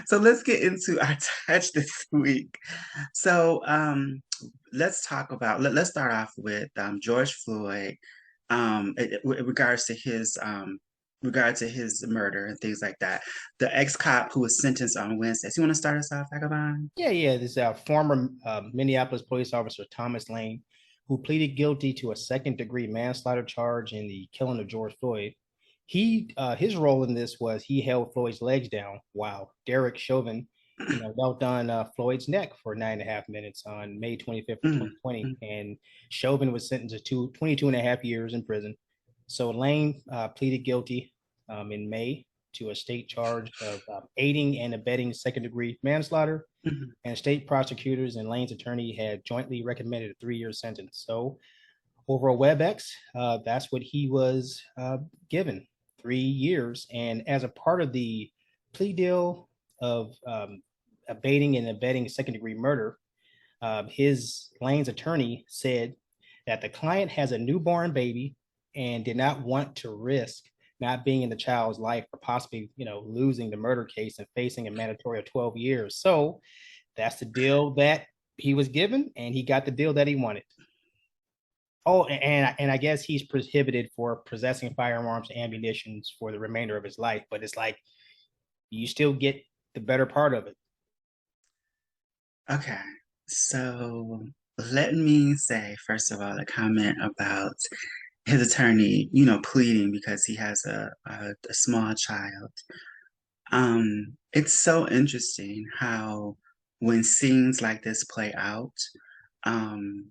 So let's get into our touch this week. So let's talk about let's start off with George Floyd in regard to his murder and things like that. The ex-cop who was sentenced on Wednesday. So you want to start us off, Vagabond? Yeah. This is our former Minneapolis police officer Thomas Lane, who pleaded guilty to a second-degree manslaughter charge in the killing of George Floyd. His role in this was he held Floyd's legs down while Derek Chauvin, knelt on Floyd's neck for 9.5 minutes on May 25th of Mm, 2020, mm, and Chauvin was sentenced to 22 and a half years in prison. So Lane pleaded guilty in May to a state charge of aiding and abetting second-degree manslaughter, mm. and state prosecutors and Lane's attorney had jointly recommended a 3-year sentence. So over a WebEx, that's what he was given, 3 years. And as a part of the plea deal of abating and abetting second degree murder, his Lane's attorney said that the client has a newborn baby and did not want to risk not being in the child's life or possibly, losing the murder case and facing a mandatory of 12 years. So that's the deal that he was given, and he got the deal that he wanted. Oh, and I guess he's prohibited for possessing firearms and ammunitions for the remainder of his life. But it's like you still get the better part of it. Okay. So let me say, first of all, a comment about his attorney, pleading because he has a small child. It's so interesting how when scenes like this play out, um,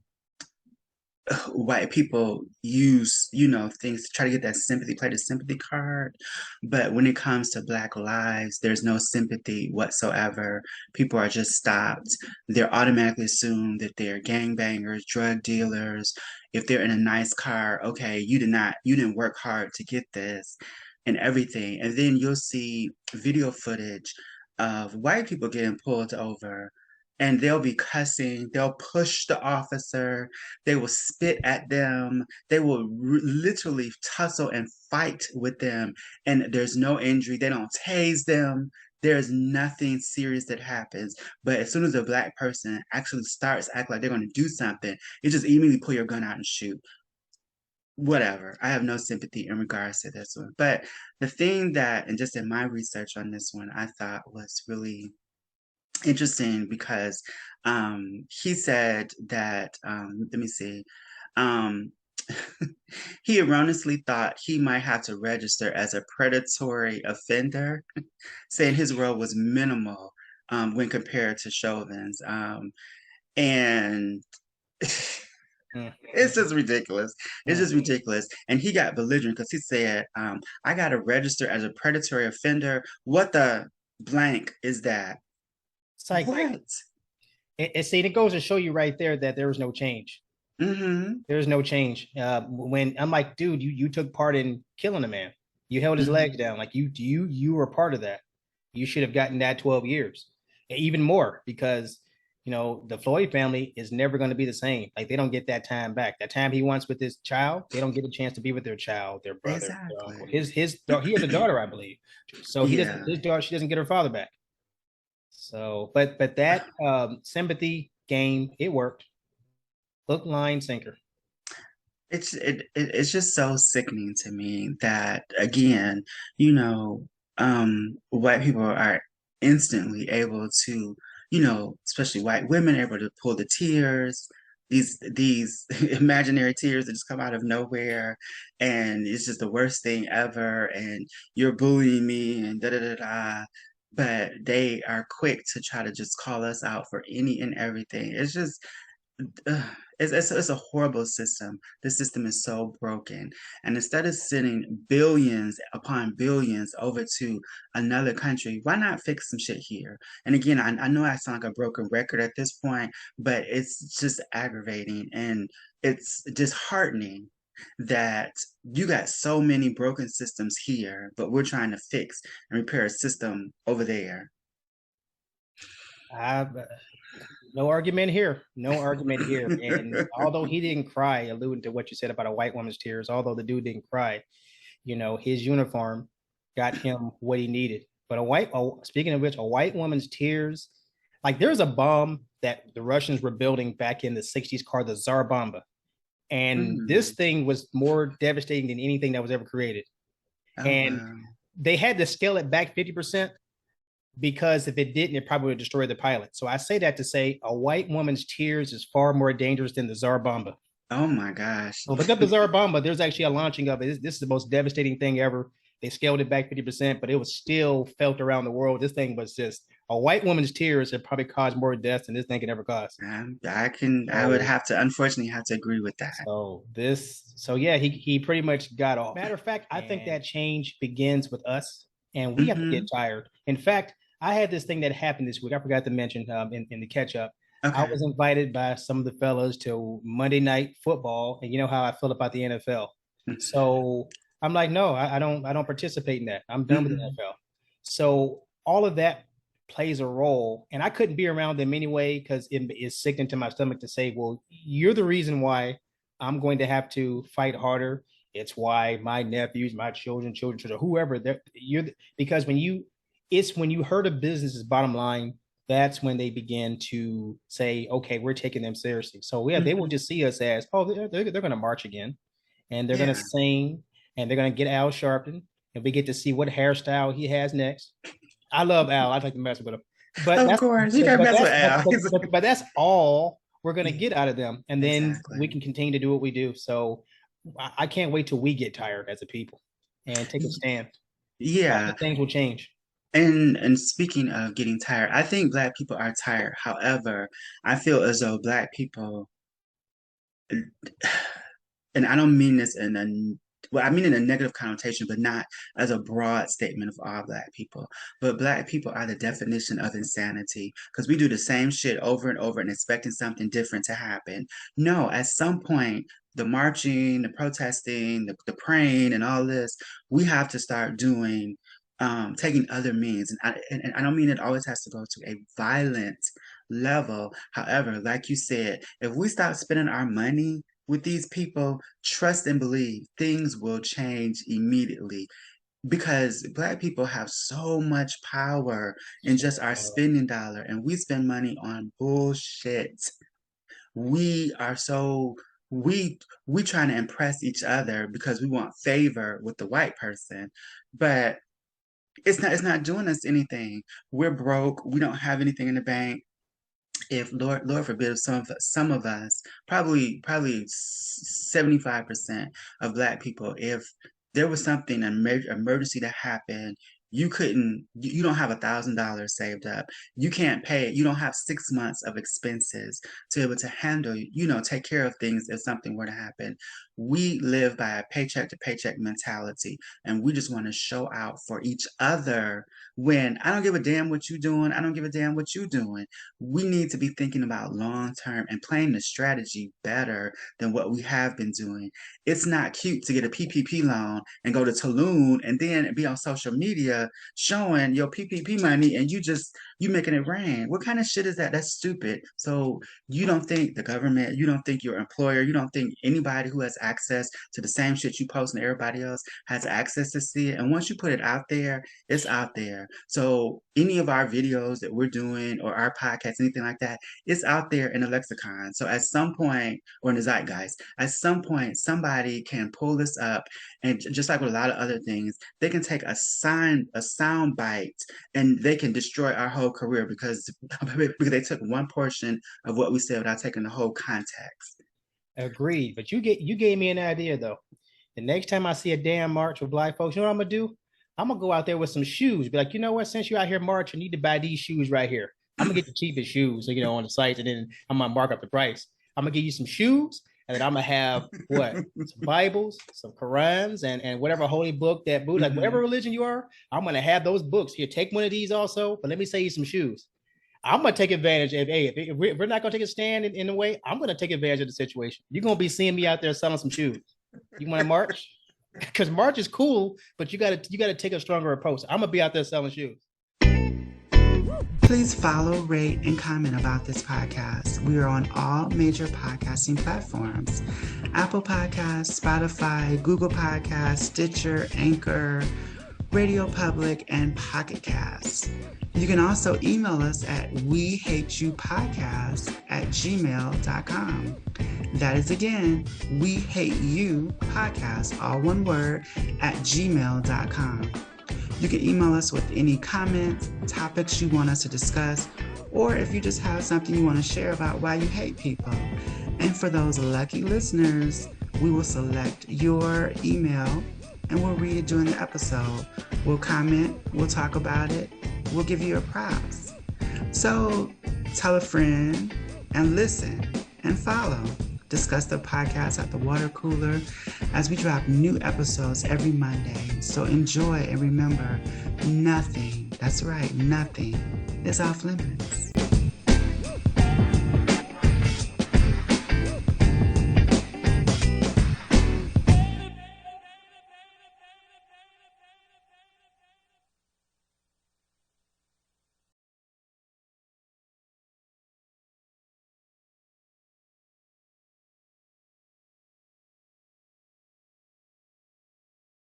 white people use, things to try to get that sympathy, play the sympathy card. But when it comes to Black lives, there's no sympathy whatsoever. People are just stopped. They're automatically assumed that they're gangbangers, drug dealers. If they're in a nice car, okay, you didn't work hard to get this and everything. And then you'll see video footage of white people getting pulled over and they'll be cussing, they'll push the officer, they will spit at them. They will literally tussle and fight with them. And there's no injury. They don't tase them. There's nothing serious that happens. But as soon as a Black person actually starts acting like they're going to do something, you just immediately pull your gun out and shoot. Whatever. I have no sympathy in regards to this one. But the thing that, and just in my research on this one, I thought was really interesting because he said that, let me see, um, he erroneously thought he might have to register as a predatory offender, saying his role was minimal when compared to Chauvin's. And it's just ridiculous. It's just Mm-hmm. ridiculous. And he got belligerent because he said, I got to register as a predatory offender. What the blank is that? It's like What? it goes to show you right there that there was no change. Mm-hmm. There's no change. When I'm like, dude, you took part in killing a man. You held his legs Mm-hmm. down. Like you were part of that. You should have gotten that 12 years, even more, because the Floyd family is never going to be the same. Like they don't get that time back. That time he wants with his child, they don't get a chance to be with their child, their brother, their uncle. Exactly. He has a daughter, I believe. So he doesn't. Yeah. His daughter, she doesn't get her father back. So, but that sympathy game, it worked. Hook, line, sinker. It's just so sickening to me that again, white people are instantly able to, especially white women able to pull the tears, these imaginary tears that just come out of nowhere, and it's just the worst thing ever, and you're bullying me and da da da da. But they are quick to try to just call us out for any and everything. It's just it's a horrible system. The system is so broken. And instead of sending billions upon billions over to another country, why not fix some shit here? And again, I know I sound like a broken record at this point, but it's just aggravating and it's disheartening that you got so many broken systems here, but we're trying to fix and repair a system over there. I No argument here. No argument here. And although he didn't cry, alluding to what you said about a white woman's tears, although the dude didn't cry, his uniform got him what he needed. But speaking of which, a white woman's tears, like there's a bomb that the Russians were building back in the 60s called the Tsar Bomba. And this Mm. thing was more devastating than anything that was ever created. Oh, And wow. they had to scale it back 50% because if it didn't, it probably would destroy the pilot. So I say that to say a white woman's tears is far more dangerous than the Tsar Bomba. Oh my gosh. So look up the Tsar Bomba. There's actually a launching of it. This is the most devastating thing ever. They scaled it back 50%, but it was still felt around the world. This thing was just a white woman's tears had probably caused more deaths than this thing could ever cause. I would So have to, unfortunately, have to agree with that. so yeah, he pretty much got off. Matter of fact, I think that change begins with us, and we have to get Mm-hmm. tired. In fact, I had this thing that happened this week. I forgot to mention in the catch up. I Okay. was invited by some of the fellas to Monday night football, and you know how I feel about the NFL. So I'm like, no, I don't participate in that. I'm done with the Mm-hmm. NFL. So all of that plays a role, and I couldn't be around them anyway because it is sickening to my stomach to say, well, you're the reason why I'm going to have to fight harder. It's why my nephews, my children, whoever, you're because when you hurt a business's bottom line, that's when they begin to say, okay, we're taking them seriously. So yeah, they will Mm-hmm. just see us as, oh, they're going to march again, and they're going to Yeah. sing, and they're going to get Al Sharpton, and we get to see what hairstyle he has next. I love Al. I'd like to mess with him, but Of that's course, you gotta mess with Al. but that's all we're gonna get out of them, and then we Exactly. can continue to do what we do. So I can't wait till we get tired as a people and take a stand. I Yeah. think things will change. And speaking of getting tired, I think Black people are tired. However, I feel as though Black people, and I don't mean this in a, well, I mean in a negative connotation, but not as a broad statement of all Black people. But Black people are the definition of insanity because we do the same shit over and over and expecting something different to happen. No, at some point, the marching, the protesting, the praying, and all this, we have to start doing. Taking other means, and I don't mean it always has to go to a violent level. However, like you said, if we stop spending our money with these people, trust and believe things will change immediately because Black people have so much power in just our spending dollar, and we spend money on bullshit. We are so we we trying to impress each other because we want favor with the white person, but it's not doing us anything. We're broke. We don't have anything in the bank. If Lord forbid, if some of us, probably 75% of Black people, if there was something an emergency that happened, you don't have $1,000 saved up. You can't pay it. You don't have 6 months of expenses to be able to handle, take care of things if something were to happen. We live by a paycheck to paycheck mentality, and we just want to show out for each other when I don't give a damn what you doing. I don't give a damn what you doing. We need to be thinking about long term and playing the strategy better than what we have been doing. It's not cute to get a PPP loan and go to Tulum and then be on social media showing your PPP money and you making it rain. What kind of shit is that? That's stupid. So you don't think the government, you don't think your employer, you don't think anybody who has access to the same shit you post and everybody else has access to see it. And once you put it out there, it's out there. So any of our videos that we're doing or our podcasts, anything like that, it's out there in the lexicon. So at some point, or in the zeitgeist, at some point, somebody can pull this up, and just like with a lot of other things, they can take a sound bite, and they can destroy our whole career because they took one portion of what we said without taking the whole context. Agreed. But you gave me an idea though. The next time I see a damn march with Black folks, you know what I'm gonna do? I'm gonna go out there with some shoes. Be like, you know what? Since you're out here marching, you need to buy these shoes right here. I'm gonna get the cheapest shoes, on the site, and then I'm gonna mark up the price. I'm gonna give you some shoes, and then I'm gonna have what? Some Bibles, some Qurans, and whatever holy book that boot, like whatever Hmm. religion you are, I'm gonna have those books. Here, take one of these also, but let me sell you some shoes. I'm gonna take advantage of hey, if we're not gonna take a stand in a way, I'm gonna take advantage of the situation. You're gonna be seeing me out there selling some shoes. You want to march? Because march is cool, but you gotta take a stronger approach. I'm gonna be out there selling shoes. Please follow, rate, and comment about this podcast. We are on all major podcasting platforms: Apple Podcasts, Spotify, Google Podcasts, Stitcher, Anchor, Radio Public, and Pocket Cast. You can also email us at wehateyoupodcast@gmail.com. That is again, wehateyoupodcast, all one word, @gmail.com. You can email us with any comments, topics you want us to discuss, or if you just have something you want to share about why you hate people. And for those lucky listeners, we will select your email and we'll read it during the episode. We'll comment, we'll talk about it, we'll give you your props. So tell a friend and listen and follow. Discuss the podcast at the water cooler as we drop new episodes every Monday. So enjoy and remember, nothing, that's right, nothing is off limits.